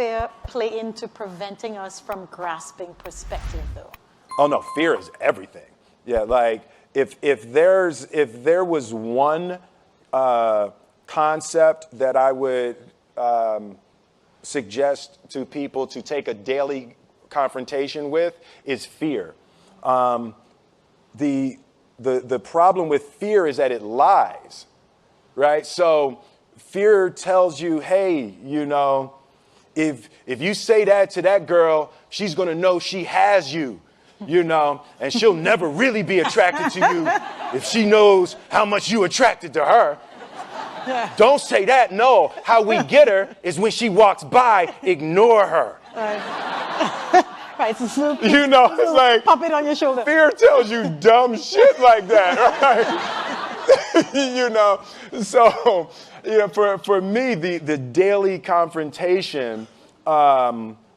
fear play into preventing us from grasping perspective, though? Oh no, fear is everything. Yeah, like if there was one concept that I would suggest to people to take a daily confrontation with, is fear. The problem with fear is that it lies, right? So fear tells you, hey, you know, if you say that to that girl, she's gonna know she has you, you know, and she'll never really be attracted to you if she knows how much you attracted to her. Don't say that, no. How we get her is when she walks by, ignore her. Right, so Snoopy, You know, it's like, pop it on your shoulder. fear tells you dumb shit like that, right? You know, so, you know, for me, the daily confrontation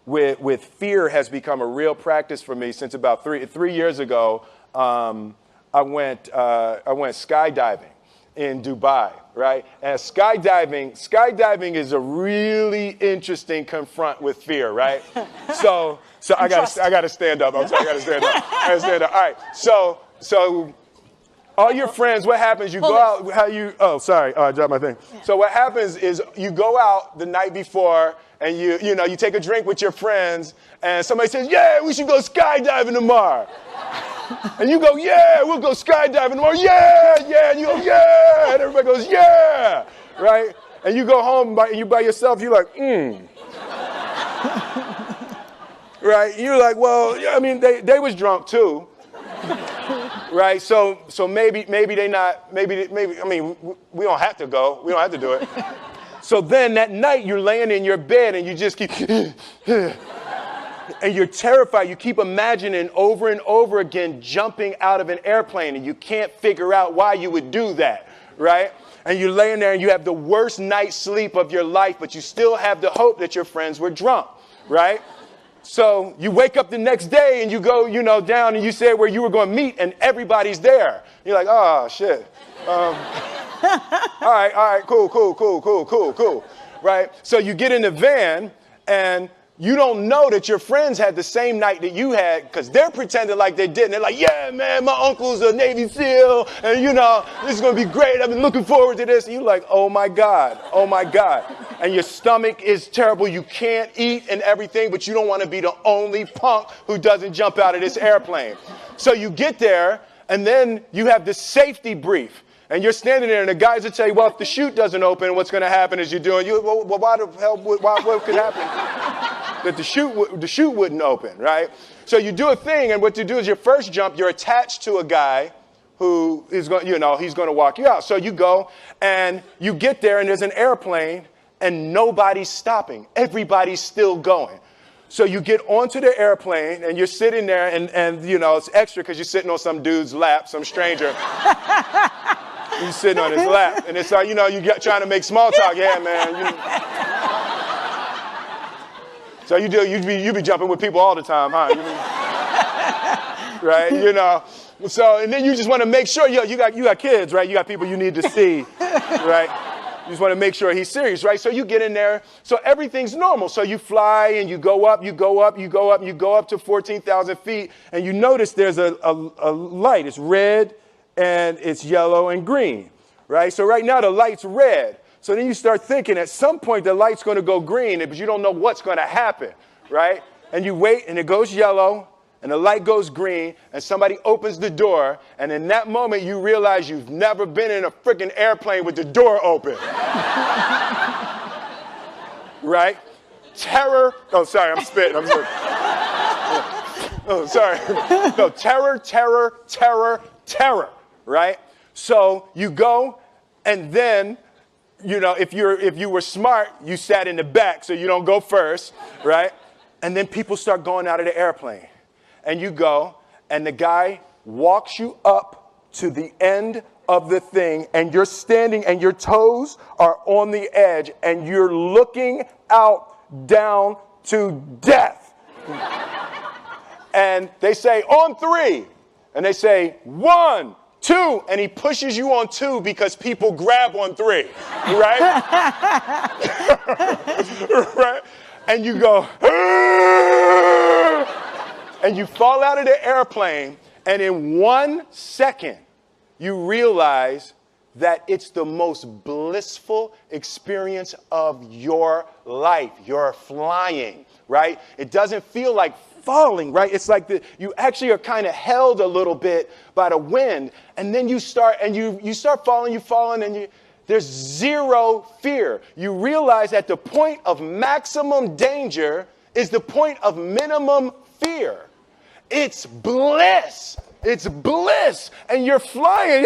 with fear has become a real practice for me since about three years ago. I went skydiving in Dubai, right? And skydiving is a really interesting confront with fear, right? So I gotta stand up. I'm sorry, I gotta stand up. All right. So all your friends, what happens? You go out. I dropped my thing. Yeah. So what happens is you go out the night before and you take a drink with your friends, and somebody says, "Yeah, we should go skydiving tomorrow." And you go, "Yeah, we'll go skydiving tomorrow." Yeah. And you go, "Yeah." And everybody goes, "Yeah." Right? And you go home by yourself. You're like, Right? You're like, well, I mean, they was drunk too. Right? So maybe they not, maybe, I mean, we don't have to go. We don't have to do it. So then that night you're laying in your bed and you just keep, and you're terrified. You keep imagining over and over again jumping out of an airplane, and you can't figure out why you would do that, right? And you're laying there and you have the worst night's sleep of your life, but you still have the hope that your friends were drunk, right? So you wake up the next day and you go, down and you say where you were going to meet and everybody's there. You're like, oh, shit. All right, cool. Right? So you get in the van and you don't know that your friends had the same night that you had because they're pretending like they didn't. They're like, yeah, man, my uncle's a Navy SEAL and, this is going to be great. I've been looking forward to this. And you're like, oh, my God. And your stomach is terrible. You can't eat and everything, but you don't want to be the only punk who doesn't jump out of this airplane. So you get there, and then you have this safety brief. And you're standing there, and the guys will tell you, well, if the chute doesn't open, what's going to happen is why the hell, what could happen? That the chute wouldn't open, right? So you do a thing, and what you do is your first jump, you're attached to a guy who is going, he's going to walk you out. So you go, and you get there, and there's an airplane, and nobody's stopping. Everybody's still going. So you get onto the airplane, and you're sitting there, and it's extra because you're sitting on some dude's lap, some stranger. You're sitting on his lap, and it's like, you're trying to make small talk. Yeah, man. So you be jumping with people all the time, huh? Right? So, and then you just want to make sure, you got kids, right? You got people you need to see, right? You just want to make sure he's serious, right? So you get in there. So everything's normal. So you fly and you go up to 14,000 feet, and you notice there's a light. It's red, and it's yellow and green, right? So right now the light's red. So then you start thinking at some point the light's going to go green, but you don't know what's going to happen, right? And you wait, and it goes yellow, and the light goes green, and somebody opens the door, and in that moment you realize you've never been in a freaking airplane with the door open. Right? Terror. Oh, sorry, I'm spitting. Oh, sorry. No, terror. Right? So you go, and then, if you were smart, you sat in the back so you don't go first, right? And then people start going out of the airplane. And you go, and the guy walks you up to the end of the thing, and you're standing, and your toes are on the edge, and you're looking out down to death. And they say, on 3. And they say, 1, 2, and he pushes you on 2 because people grab on 3, right? Right? and you go, and you fall out of the airplane, and in 1 second, you realize that it's the most blissful experience of your life. You're flying, right? It doesn't feel like falling, right? It's like you actually are kind of held a little bit by the wind, and then you start falling, and there's zero fear. You realize that the point of maximum danger is the point of minimum fear. It's bliss. It's bliss. And you're flying.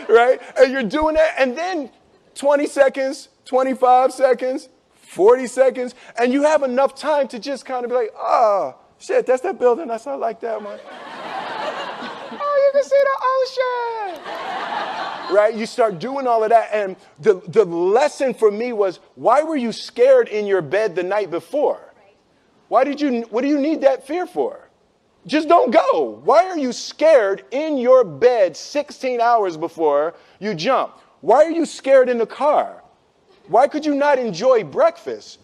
Right? And you're doing that. And then 20 seconds, 25 seconds, 40 seconds. And you have enough time to just kind of be like, oh, shit, that's that building. I like that one. Oh, you can see the ocean. Right? You start doing all of that. And the lesson for me was, why were you scared in your bed the night before? What do you need that fear for? Just don't go. Why are you scared in your bed 16 hours before you jump? Why are you scared in the car? Why could you not enjoy breakfast?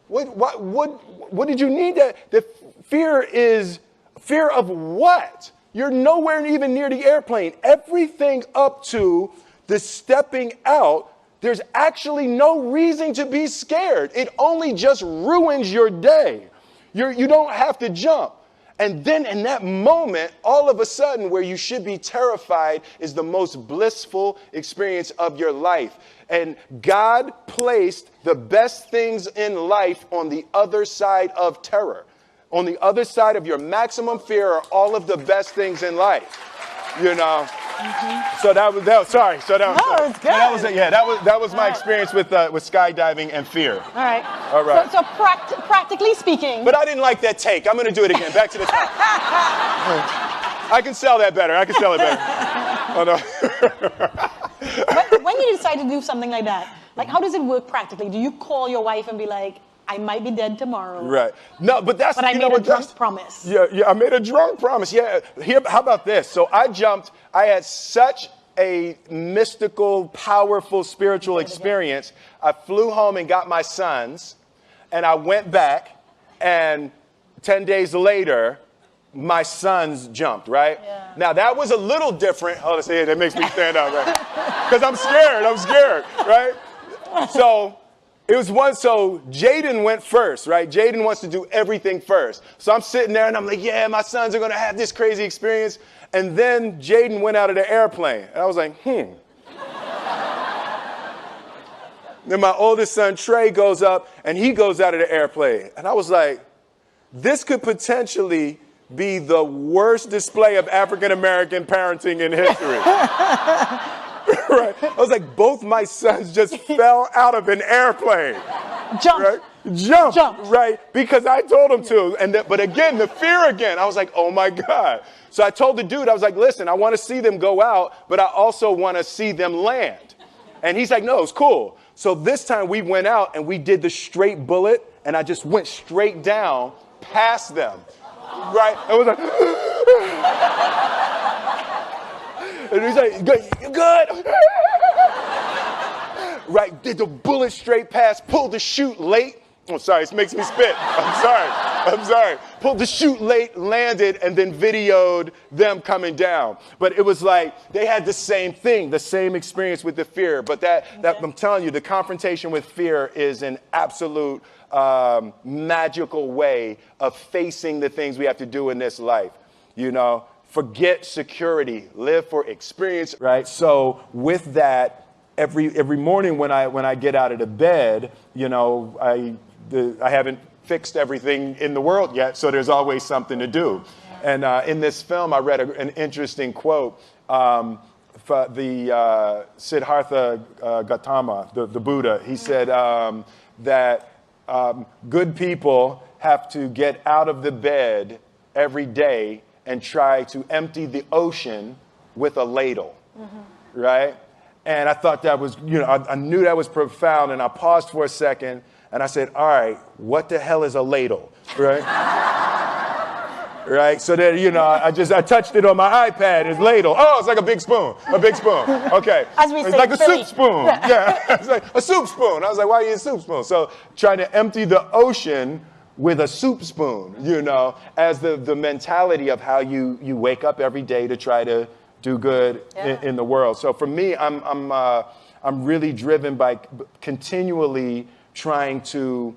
What did you need that? The fear is fear of what? You're nowhere even near the airplane. Everything up to the stepping out, there's actually no reason to be scared. It only just ruins your day. You don't have to jump. And then in that moment, all of a sudden, where you should be terrified is the most blissful experience of your life. And God placed the best things in life on the other side of terror. On the other side of your maximum fear are all of the best things in life. You know? Mm-hmm. So that was sorry. So that was, no, it's good. That was my experience with skydiving and fear. All right. All right. So practically speaking. But I didn't like that take. I'm going to do it again. Back to the top. I can sell that better. Oh, no. When you decide to do something like that, like how does it work practically? Do you call your wife and be like, I might be dead tomorrow. Right. No, but that's... But I made a drunk promise. Yeah, I made a drunk promise. Yeah. How about this? So I jumped. I had such a mystical, powerful, spiritual experience. I flew home and got my sons, and I went back, and 10 days later, my sons jumped, right? Yeah. Now, that was a little different. Oh, let's see, that makes me stand up, right? Because I'm scared, right? So Jaden went first, right? Jaden wants to do everything first. So I'm sitting there and I'm like, yeah, my sons are going to have this crazy experience. And then Jaden went out of the airplane. And I was like, Then my oldest son, Trey, goes up and he goes out of the airplane. And I was like, this could potentially be the worst display of African-American parenting in history. Right. I was like, both my sons just fell out of an airplane. Jumped. Right? Jumped. Right? Because I told them to. But again, the fear again. I was like, oh my God. So I told the dude, I was like, listen, I want to see them go out, but I also want to see them land. And he's like, no, it's cool. So this time we went out and we did the straight bullet, and I just went straight down past them. Right? I was like, and he's like, you good? Right, did the bullet straight past, pulled the chute late. Oh, sorry, this makes me spit. I'm sorry. Pulled the chute late, landed, and then videoed them coming down. But it was like, they had the same thing, the same experience with the fear. But that I'm telling you, the confrontation with fear is an absolute magical way of facing the things we have to do in this life. You know, forget security, live for experience, right? So with that, every morning when I get out of the bed, you know, I haven't fixed everything in the world yet, so there's always something to do. And in this film, I read an interesting quote for the Siddhartha Gautama, the Buddha. He said that good people have to get out of the bed every day and try to empty the ocean with a ladle, right? And I thought that was, you know, I knew that was profound, and I paused for a second, and I said, all right, what the hell is a ladle, right? right? So that, you know, I touched it on my iPad, it's ladle. Oh, it's like a big spoon, okay. As we it's say, like a Philly. soup spoon, yeah. It's like a soup spoon. I was like, why are you a soup spoon? So trying to empty the ocean with a soup spoon, you know, as the mentality of how you wake up every day to try to do good in the world. So for me, I'm really driven by continually trying to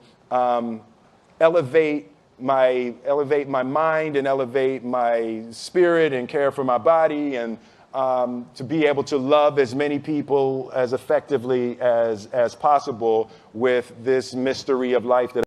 elevate my mind and elevate my spirit and care for my body and to be able to love as many people as effectively as possible with this mystery of life that